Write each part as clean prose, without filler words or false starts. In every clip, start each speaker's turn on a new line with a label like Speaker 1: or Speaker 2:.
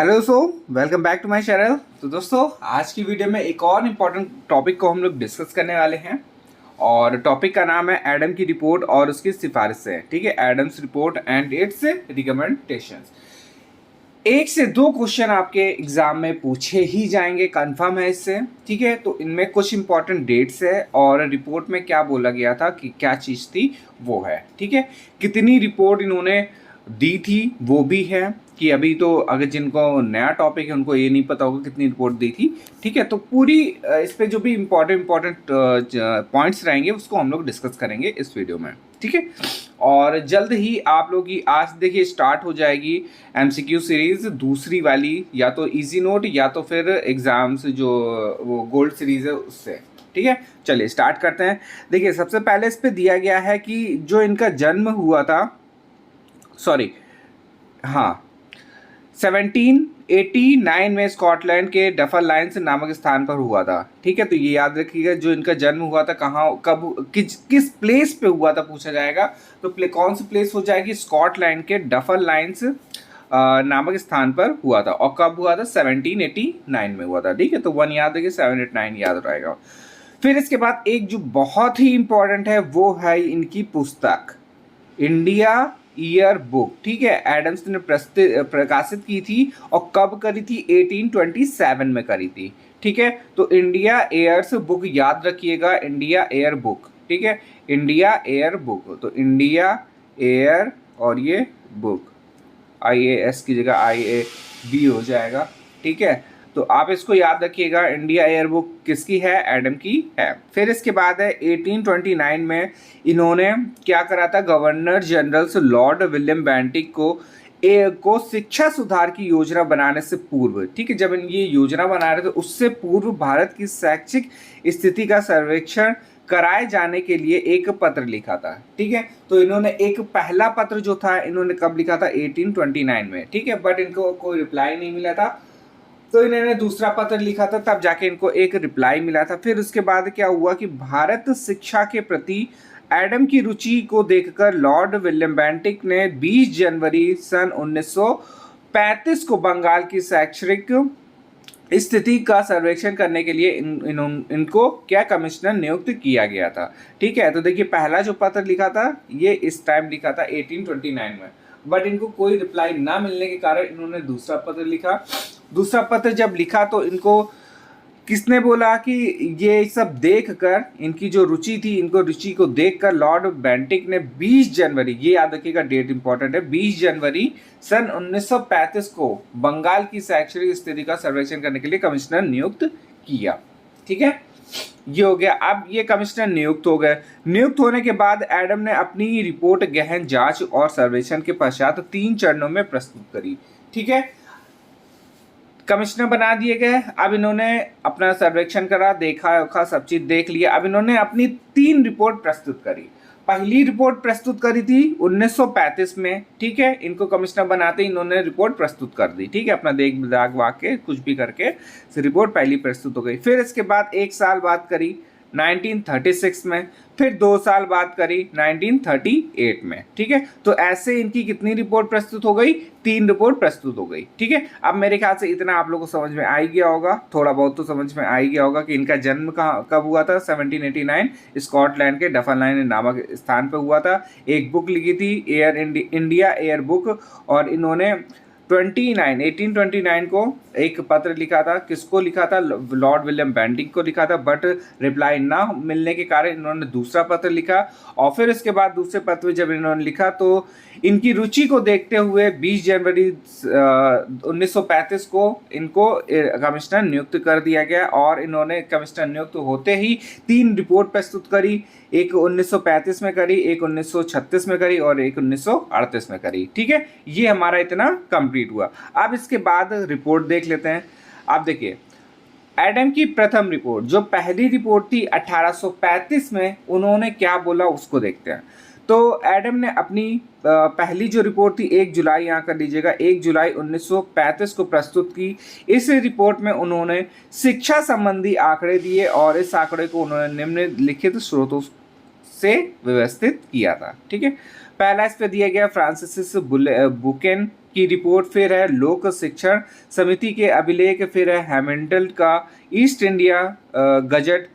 Speaker 1: Hello दोस्तों, welcome back to my channel. तो दोस्तों, आज की वीडियो में एक और इम्पॉर्टेंट टॉपिक को हम लोग डिस्कस करने वाले हैं और टॉपिक का नाम है एडम की रिपोर्ट और उसकी सिफारिशें। ठीक है, Adams report and its recommendations. एक से दो क्वेश्चन आपके एग्जाम में पूछे ही जाएंगे, कंफर्म है इससे। ठीक है, तो इनमें कुछ इंपॉर्टेंट डेट्स है और रिपोर्ट में क्या बोला गया था कि क्या चीज़ थी वो है। ठीक है, कितनी रिपोर्ट इन्होंने दी थी वो भी है कि अभी तो अगर जिनको नया टॉपिक है उनको ये नहीं पता होगा कितनी रिपोर्ट दी थी। ठीक है, तो पूरी इस पे जो भी इम्पोर्टेंट पॉइंट्स रहेंगे उसको हम लोग डिस्कस करेंगे इस वीडियो में। ठीक है, और जल्द ही आप लोग की आज देखिए स्टार्ट हो जाएगी एमसीक्यू सीरीज दूसरी वाली, या तो इजी नोट या तो फिर एग्जाम्स जो वो गोल्ड सीरीज है उससे। ठीक है, चलिए स्टार्ट करते हैं। देखिए, सबसे पहले इस पे दिया गया है कि जो इनका जन्म हुआ था, सॉरी हाँ, 1789 में स्कॉटलैंड के डफर लाइन्स नामक स्थान पर हुआ था। ठीक है, तो ये याद रखिएगा जो इनका जन्म हुआ था कहाँ, कब, किस प्लेस पे हुआ था पूछा जाएगा। तो कौन सी प्लेस हो जाएगी, स्कॉटलैंड के डफर लाइन्स नामक स्थान पर हुआ था। और कब हुआ था, 1789 में हुआ था। ठीक है, तो 1 याद रखिए, 789 याद रहेगा। फिर इसके बाद एक जो बहुत ही इंपॉर्टेंट है वो है इनकी पुस्तक इंडिया ईयर बुक। ठीक है, एडम्स ने प्रकाशित की थी और कब करी थी, 1827 में करी थी। ठीक है, तो इंडिया एयर्स बुक याद रखिएगा, इंडिया एयर बुक। ठीक है, इंडिया एयर बुक, तो इंडिया एयर और ये बुक IAS की जगह IAB हो जाएगा। ठीक है, तो आप इसको याद रखिएगा, इंडिया एयर बुक किसकी है, एडम की है। फिर इसके बाद है 1829 में इन्होंने क्या करा था, गवर्नर जनरल से लॉर्ड विलियम बेंटिक को शिक्षा सुधार की योजना बनाने से पूर्व, ठीक है, जब ये योजना बना रहे थे उससे पूर्व भारत की शैक्षिक स्थिति का सर्वेक्षण कराए जाने के लिए एक पत्र लिखा था। ठीक है, तो इन्होंने एक पहला पत्र जो था इन्होंने कब लिखा था, 1829 में। ठीक है, बट इनको कोई रिप्लाई नहीं मिला था, तो इन्होंने दूसरा पत्र लिखा था, तब जाके इनको एक रिप्लाई मिला था। फिर उसके बाद क्या हुआ कि भारत शिक्षा के प्रति एडम की रुचि को देखकर लॉर्ड विलियम बेंटिक ने 20 जनवरी सन 1935 को बंगाल की शैक्षणिक स्थिति का सर्वेक्षण करने के लिए इनको क्या कमिश्नर नियुक्त किया गया था। ठीक है, तो देखिए पहला जो पत्र लिखा था ये इस टाइम लिखा था 1829 में, बट इनको कोई रिप्लाई ना मिलने के कारण इन्होंने दूसरा पत्र लिखा। दूसरा पत्र जब लिखा तो इनको किसने बोला कि ये सब देखकर इनकी जो रुचि थी, इनको रुचि को देखकर लॉर्ड बेंटिक ने 20 जनवरी, ये याद रखिएगा डेट इंपॉर्टेंट है, 20 जनवरी सन 1935 को बंगाल की शैक्षणिक स्थिति का सर्वेक्षण करने के लिए कमिश्नर नियुक्त किया। ठीक है, ये हो गया। अब ये कमिश्नर नियुक्त हो गए। नियुक्त होने के बाद एडम ने अपनी रिपोर्ट गहन जांच और सर्वेक्षण के पश्चात 3 चरणों में प्रस्तुत करी। ठीक है, कमिश्नर बना दिए गए। अब इन्होंने अपना सर्वेक्षण करा, देखा सब चीज देख लिया। अब इन्होंने अपनी 3 रिपोर्ट प्रस्तुत करी। पहली रिपोर्ट प्रस्तुत करी थी 1935 में। ठीक है, इनको कमिश्नर बनाते ही इन्होंने रिपोर्ट प्रस्तुत कर दी। ठीक है, अपना देख दाग वाके कुछ भी करके रिपोर्ट पहली प्रस्तुत हो गई। फिर इसके बाद 1 साल बाद करी 1936 में, फिर 2 साल बाद करी 1938 में। ठीक है, तो ऐसे इनकी कितनी रिपोर्ट प्रस्तुत हो गई, 3 रिपोर्ट प्रस्तुत हो गई। ठीक है, अब मेरे ख्याल से इतना आप लोगों को समझ में आ ही गया होगा, थोड़ा बहुत तो समझ में आ ही गया होगा कि इनका जन्म कब हुआ था, 1789 स्कॉटलैंड के डफरलाइन नामक स्थान पर हुआ था। एक बुक लिखी थी इंडिया एयर बुक, और इन्होंने 1829 को एक पत्र लिखा था। किसको लिखा था, लॉर्ड विलियम बेंटिक को लिखा था, बट रिप्लाई ना मिलने के कारण इन्होंने दूसरा पत्र लिखा। और फिर इसके बाद दूसरे पत्र में जब इन्होंने लिखा तो इनकी रुचि को देखते हुए 20 जनवरी 1935 को इनको कमिश्नर नियुक्त कर दिया गया, और इन्होंने कमिश्नर नियुक्त होते ही 3 रिपोर्ट प्रस्तुत करी। एक 1935 में करी, एक 1936 में करी और एक 1938 में करी। ठीक है, ये हमारा इतना कंप्लीट हुआ। अब इसके बाद रिपोर्ट देख लेते हैं। आप देखिए एडम की प्रथम रिपोर्ट, जो पहली रिपोर्ट थी 1835 में, उन्होंने क्या बोला उसको देखते हैं। तो एडम ने अपनी पहली जो रिपोर्ट थी 1 जुलाई, यहाँ कर लीजिएगा, 1 जुलाई 1935 को प्रस्तुत की। इस रिपोर्ट में उन्होंने शिक्षा संबंधी आंकड़े दिए और इस आंकड़े को उन्होंने निम्नलिखित स्रोतों से व्यवस्थित किया था। ठीक है, पहला इस पे दिया गया फ्रांसिस बुकेन की रिपोर्ट, फिर है लोक शिक्षण समिति के अभिलेख, फिर है हैमिल्टन का east India gazette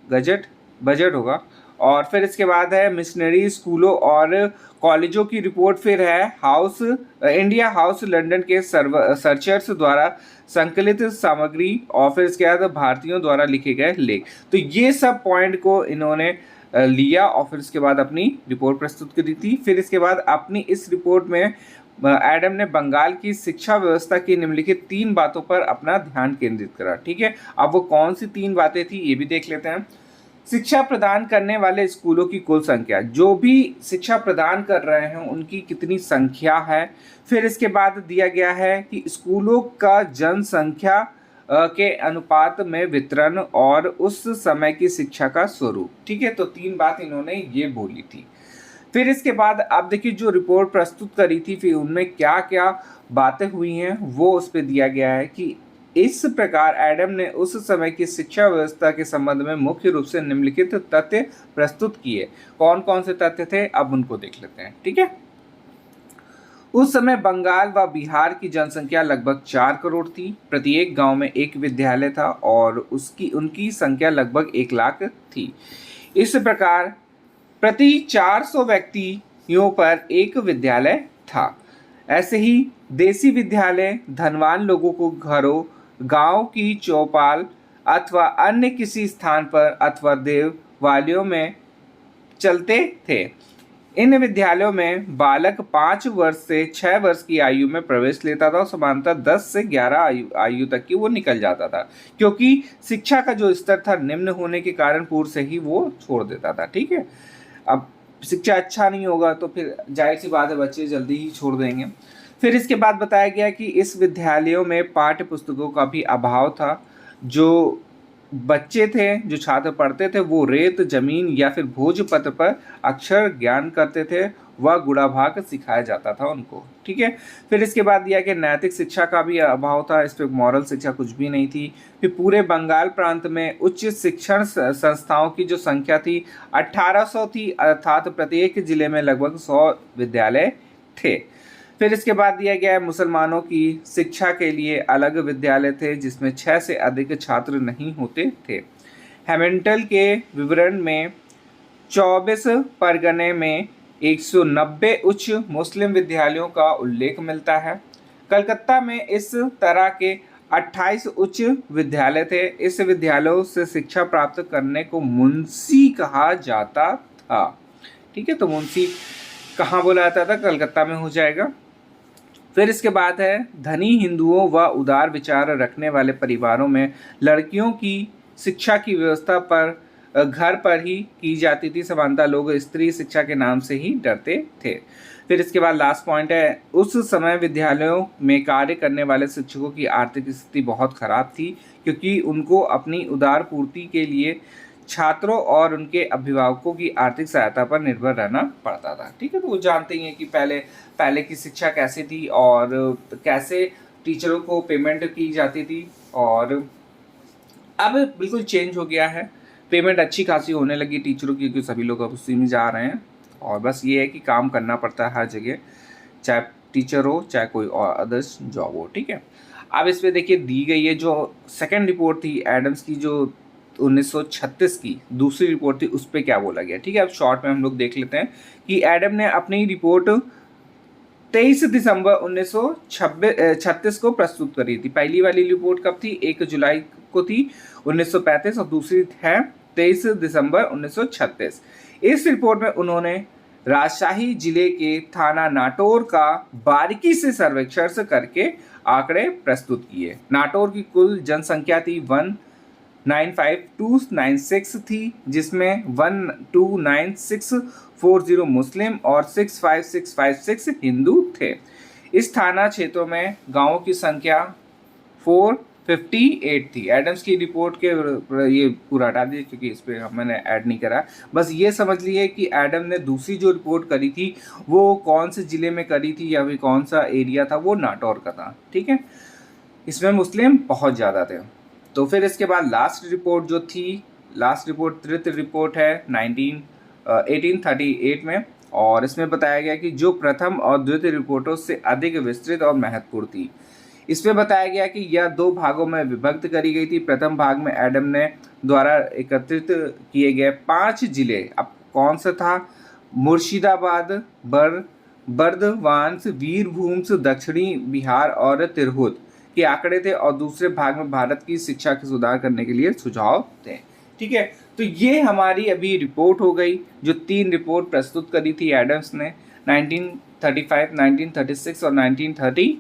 Speaker 1: gazette budget होगा, और फिर इसके बाद है मिशनरी स्कूलों और कॉलेजों की रिपोर्ट, फिर है हाउस इंडिया हाउस लंदन के सर्चर्स द्वारा संकलित सामग्री, और फिर इसके बाद भारतीयों द्वारा लिखे गए लेख। तो ये सब पॉइंट को इन्होंने लिया और फिर इसके बाद अपनी रिपोर्ट प्रस्तुत करी थी। फिर इसके बाद अपनी इस रिपोर्ट में एडम ने बंगाल की शिक्षा व्यवस्था की निम्नलिखित 3 बातों पर अपना ध्यान केंद्रित करा। ठीक है, अब वो कौन सी 3 बातें थी ये भी देख लेते हैं। शिक्षा प्रदान करने वाले स्कूलों की कुल संख्या, जो भी शिक्षा प्रदान कर रहे हैं उनकी कितनी संख्या है। फिर इसके बाद दिया गया है कि स्कूलों का जनसंख्या के अनुपात में वितरण और उस समय की शिक्षा का स्वरूप। ठीक है, तो 3 बात इन्होंने ये बोली थी। फिर इसके बाद आप देखिए जो रिपोर्ट प्रस्तुत करी थी फिर उनमें क्या क्या बातें हुई हैं वो उस पर दिया गया है कि इस प्रकार एडम ने उस समय की शिक्षा व्यवस्था के संबंध में मुख्य रूप से निम्नलिखित तथ्य प्रस्तुत किए। कौन कौन से तथ्य थे अब उनको देख लेते हैं। ठीक है, उस समय बंगाल व बिहार की जनसंख्या लगभग 4 करोड़ थी। प्रत्येक गांव में एक विद्यालय था और उनकी संख्या लगभग 1 लाख थी। इस प्रकार प्रति 400 व्यक्तियों पर एक विद्यालय था। ऐसे ही देसी विद्यालय धनवान लोगों को घरों, गांव की चौपाल अथवा अन्य किसी स्थान पर अथवा देवालयों में चलते थे। इन विद्यालयों में बालक 5 वर्ष से 6 वर्ष की आयु में प्रवेश लेता था और सामान्यतः 10 से 11 आयु तक की वो निकल जाता था, क्योंकि शिक्षा का जो स्तर था निम्न होने के कारण पूर्व से ही वो छोड़ देता था। ठीक है, अब शिक्षा अच्छा नहीं होगा तो फिर जाहिर सी बात है बच्चे जल्दी ही छोड़ देंगे। फिर इसके बाद बताया गया कि इस विद्यालयों में पाठ्य पुस्तकों का भी अभाव था। जो बच्चे थे, जो छात्र पढ़ते थे, वो रेत जमीन या फिर भोजपत्र पर अक्षर ज्ञान करते थे, वह गुणाभाग सिखाया जाता था उनको। ठीक है, फिर इसके बाद दिया कि नैतिक शिक्षा का भी अभाव था, इस पर मॉरल शिक्षा कुछ भी नहीं थी। फिर पूरे बंगाल प्रांत में उच्च शिक्षण संस्थाओं की जो संख्या थी 1800 थी, अर्थात प्रत्येक जिले में लगभग 100 विद्यालय थे। फिर इसके बाद दिया गया है मुसलमानों की शिक्षा के लिए अलग विद्यालय थे जिसमें 6 से अधिक छात्र नहीं होते थे। हैमिल्टन के विवरण में 24 परगने में 190 उच्च मुस्लिम विद्यालयों का उल्लेख मिलता है। कलकत्ता में इस तरह के 28 उच्च विद्यालय थे। इस विद्यालयों से शिक्षा प्राप्त करने को मुंशी कहा जाता था। ठीक है, तो मुंशी कहाँ बोला जाता था? कलकत्ता में हो जाएगा। फिर इसके बाद है धनी हिंदुओं व उदार विचार रखने वाले परिवारों में लड़कियों की शिक्षा की व्यवस्था पर घर पर ही की जाती थी। समानता लोग स्त्री शिक्षा के नाम से ही डरते थे। फिर इसके बाद लास्ट पॉइंट है, उस समय विद्यालयों में कार्य करने वाले शिक्षकों की आर्थिक स्थिति बहुत खराब थी, क्योंकि उनको अपनी उदार पूर्ति के लिए छात्रों और उनके अभिभावकों की आर्थिक सहायता पर निर्भर रहना पड़ता था। ठीक है, तो वो जानते ही हैं कि पहले की शिक्षा कैसी थी और कैसे टीचरों को पेमेंट की जाती थी, और अब बिल्कुल चेंज हो गया है। पेमेंट अच्छी खासी होने लगी टीचरों की, क्योंकि सभी लोग अब उसी में जा रहे हैं, और बस ये है कि काम करना पड़ता है हर जगह, चाहे टीचर हो चाहे कोई और अदर्स जॉब हो। ठीक है, अब इस पर देखिए दी गई है जो सेकेंड रिपोर्ट थी एडम्स की, जो 1936 की दूसरी रिपोर्ट थी, उस पर क्या बोला गया। ठीक है, अब शॉर्ट में हम लोग देख लेते हैं कि एडम ने अपनी रिपोर्ट 23 दिसंबर 1936 को प्रस्तुत करी थी। पहली वाली रिपोर्ट कब थी? 1 जुलाई को थी 1935, और दूसरी है 23 दिसंबर 1936। इस रिपोर्ट में उन्होंने राजशाही जिले के थाना नाटौर का बारीकी से सर्वेक्षण करके आंकड़े प्रस्तुत किए। नाटौर की कुल जनसंख्या थी 195,296 थी, जिसमें 129,640 मुस्लिम और 65,656 हिंदू थे। इस थाना क्षेत्रों में गांवों की संख्या 458 थी। एडम्स की रिपोर्ट के ये पूरा हटा दिए क्योंकि इस पर मैंने ऐड नहीं करा, बस ये समझ लिए कि एडम ने दूसरी जो रिपोर्ट करी थी वो कौन से ज़िले में करी थी या फिर कौन सा एरिया था, वो नाटौर का था। ठीक है, इसमें मुस्लिम बहुत ज़्यादा थे। तो फिर इसके बाद लास्ट रिपोर्ट जो थी, लास्ट रिपोर्ट तृतीय रिपोर्ट है 1838 में, और इसमें बताया गया कि जो प्रथम और द्वितीय रिपोर्टों से अधिक विस्तृत और महत्वपूर्ण थी। इसमें बताया गया कि यह 2 भागों में विभक्त करी गई थी। प्रथम भाग में एडम ने द्वारा एकत्रित किए गए 5 जिले, अब कौन सा था, मुर्शिदाबाद, बर्दवांस, वीरभूम, दक्षिणी बिहार और तिरहुत के आंकड़े थे, और दूसरे भाग में भारत की शिक्षा के सुधार करने के लिए सुझाव थे। ठीक है, तो ये हमारी अभी रिपोर्ट हो गई, जो 3 रिपोर्ट प्रस्तुत करी थी एडम्स ने 1935, 1936 और 1938।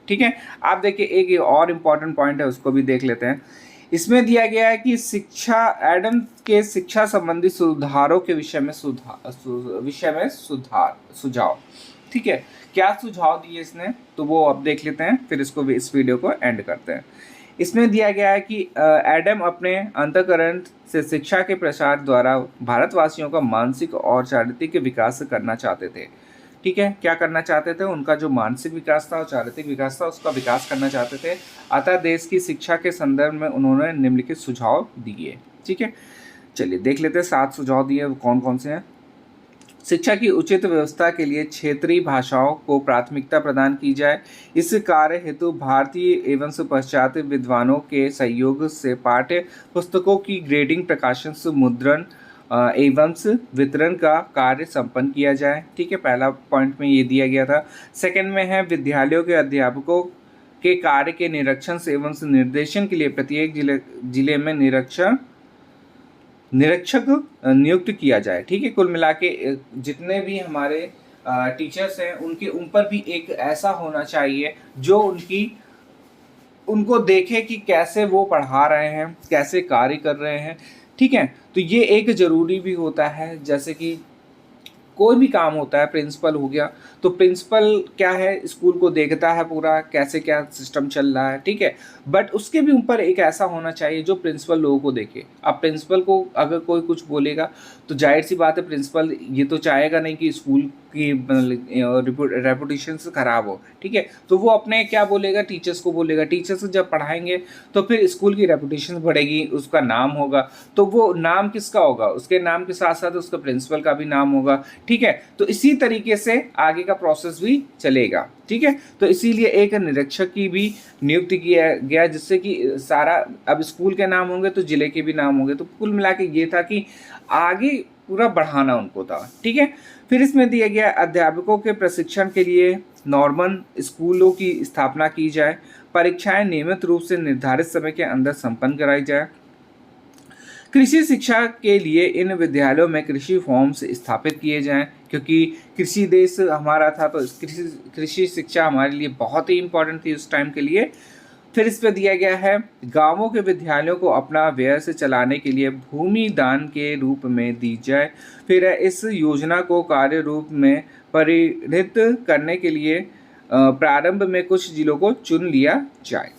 Speaker 1: ठीक है, आप देखिए एक और इम्पॉर्टेंट पॉइंट है, उसको भी देख लेते हैं। इसमें दिया गया है कि शिक्षा, एडम के शिक्षा संबंधी सुधारों के विषय में सुझाव। ठीक है, क्या सुझाव दिए इसने, तो वो अब देख लेते हैं, फिर इस वीडियो को एंड करते हैं। इसमें दिया गया है कि एडम अपने अंतःकरण से शिक्षा के प्रसार द्वारा भारतवासियों का मानसिक और चारित्रिक विकास करना चाहते थे। ठीक है, क्या करना चाहते थे, उनका जो मानसिक विकास था और चारित्रिक विकास था उसका विकास करना चाहते थे। अतः देश की शिक्षा के संदर्भ में उन्होंने निम्नलिखित सुझाव दिए। ठीक है, चलिए देख लेते हैं 7 सुझाव दिए, वो कौन कौन से हैं। शिक्षा की उचित व्यवस्था के लिए क्षेत्रीय भाषाओं को प्राथमिकता प्रदान की जाए। इस कार्य हेतु भारतीय एवं पश्चात्य विद्वानों के सहयोग से पाठ्य पुस्तकों की ग्रेडिंग, प्रकाशन, मुद्रण एवं वितरण का कार्य संपन्न किया जाए। ठीक है, पहला पॉइंट में ये दिया गया था। सेकंड में है विद्यालयों के अध्यापकों के कार्य के निरीक्षण एवं निर्देशन के लिए प्रत्येक जिले में निरीक्षक नियुक्त किया जाए। ठीक है, कुल मिला के जितने भी हमारे टीचर्स हैं उनके ऊपर भी एक ऐसा होना चाहिए जो उनको देखे कि कैसे वो पढ़ा रहे हैं, कैसे कार्य कर रहे हैं। ठीक है, तो ये एक ज़रूरी भी होता है। जैसे कि कोई भी काम होता है, प्रिंसिपल हो गया, तो प्रिंसिपल क्या है, स्कूल को देखता है पूरा कैसे क्या सिस्टम चल रहा है। ठीक है, बट उसके भी ऊपर एक ऐसा होना चाहिए जो प्रिंसिपल लोगों को देखे। अब प्रिंसिपल को अगर कोई कुछ बोलेगा तो जाहिर सी बात है प्रिंसिपल ये तो चाहेगा नहीं कि स्कूल की रेपुटेशन ख़राब हो। ठीक है, तो वो अपने क्या बोलेगा, टीचर्स को बोलेगा। टीचर्स जब पढ़ाएंगे तो फिर स्कूल की रेपुटेशन बढ़ेगी, उसका नाम होगा। तो वो नाम किसका होगा, उसके नाम के साथ साथ उसका प्रिंसिपल का भी नाम होगा। ठीक है, तो इसी तरीके से आगे का प्रोसेस भी चलेगा। ठीक है, तो इसीलिए एक निरीक्षक की भी नियुक्ति किया गया, जिससे कि सारा, अब स्कूल के नाम होंगे तो जिले के भी नाम होंगे। तो कुल मिला के ये था कि आगे पूरा बढ़ाना उनको था। ठीक है, फिर इसमें दिया गया अध्यापकों के प्रशिक्षण के लिए नॉर्मल स्कूलों की स्थापना की जाए। परीक्षाएं नियमित रूप से निर्धारित समय के अंदर संपन्न कराई जाए। कृषि शिक्षा के लिए इन विद्यालयों में कृषि फॉर्म्स स्थापित किए जाएं, क्योंकि कृषि देश हमारा था, तो कृषि शिक्षा हमारे लिए बहुत ही इम्पोर्टेंट थी उस टाइम के लिए। फिर इस पर दिया गया है गांवों के विद्यालयों को अपना व्यय से चलाने के लिए भूमि दान के रूप में दी जाए। फिर इस योजना को कार्य रूप में परिणित करने के लिए प्रारंभ में कुछ जिलों को चुन लिया जाए।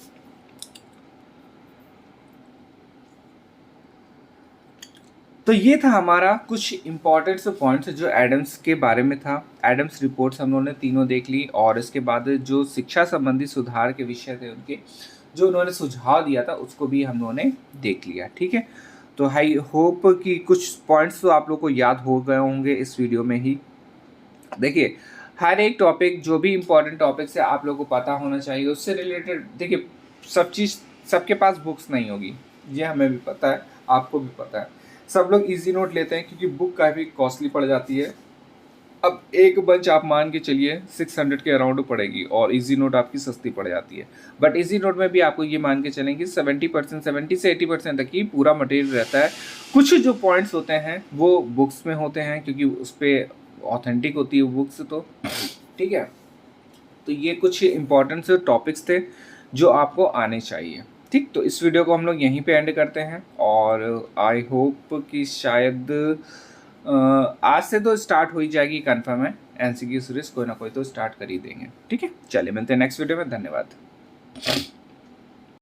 Speaker 1: तो ये था हमारा कुछ इम्पॉर्टेंट पॉइंट्स जो एडम्स के बारे में था। एडम्स रिपोर्ट्स हम लोगों ने तीनों देख ली, और इसके बाद जो शिक्षा संबंधी सुधार के विषय थे उनके जो उन्होंने सुझाव दिया था उसको भी हम लोगों ने देख लिया। ठीक है, तो आई होप कि कुछ पॉइंट्स तो आप लोग को याद हो गए होंगे इस वीडियो में ही। देखिए, हर एक टॉपिक, जो भी इम्पोर्टेंट टॉपिक है आप लोग को पता होना चाहिए उससे रिलेटेड। देखिए, सब चीज़ सबके पास बुक्स नहीं होगी, ये हमें भी पता है, आपको भी पता है। सब लोग इजी नोट लेते हैं क्योंकि बुक काफ़ी कॉस्टली पड़ जाती है। अब एक बंच आप मान के चलिए 600 के अराउंड पड़ेगी, और इजी नोट आपकी सस्ती पड़ जाती है। बट इजी नोट में भी आपको ये मान के चलेंगे 70% 70 से 80% तक ही पूरा मटेरियल रहता है। कुछ जो पॉइंट्स होते हैं वो बुक्स में होते हैं, क्योंकि उस पर ऑथेंटिक होती है बुक्स। तो ठीक है, तो ये कुछ इंपॉर्टेंट से टॉपिक्स थे जो आपको आने चाहिए। ठीक, तो इस वीडियो को हम लोग यहीं पे एंड करते हैं, और आई होप कि शायद आज से तो स्टार्ट हो ही जाएगी, कंफर्म है। एमसीक्यू सीरीज कोई ना कोई तो स्टार्ट कर ही देंगे। ठीक है, चलिए मिलते हैं नेक्स्ट वीडियो में। धन्यवाद।